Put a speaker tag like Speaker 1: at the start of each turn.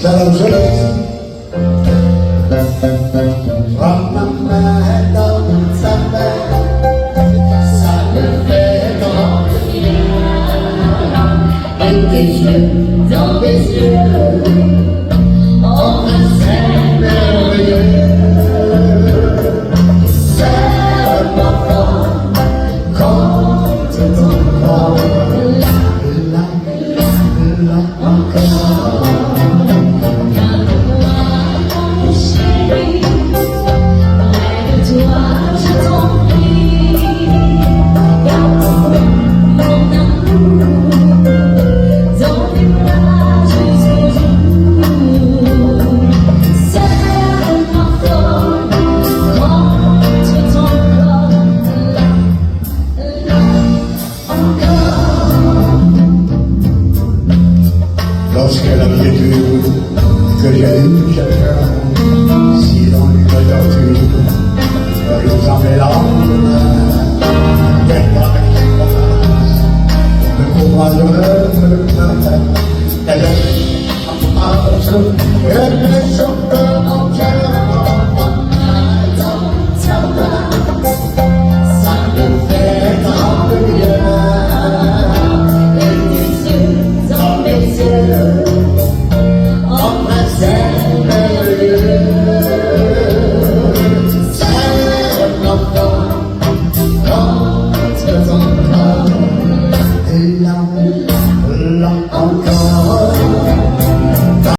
Speaker 1: Salam soleil. Ramama dans sa main, ça le fait grandir. Et tes yeux dans mes yeux, oh c'est merveilleux. C'est parfois quand tu t'entends là encore. Lorsque la vie est dure, que j'ai eu quelqu'un, si l'on lui me torture, je en mets l'âme, qu'elle va le courage elle est en marche, elle est sur le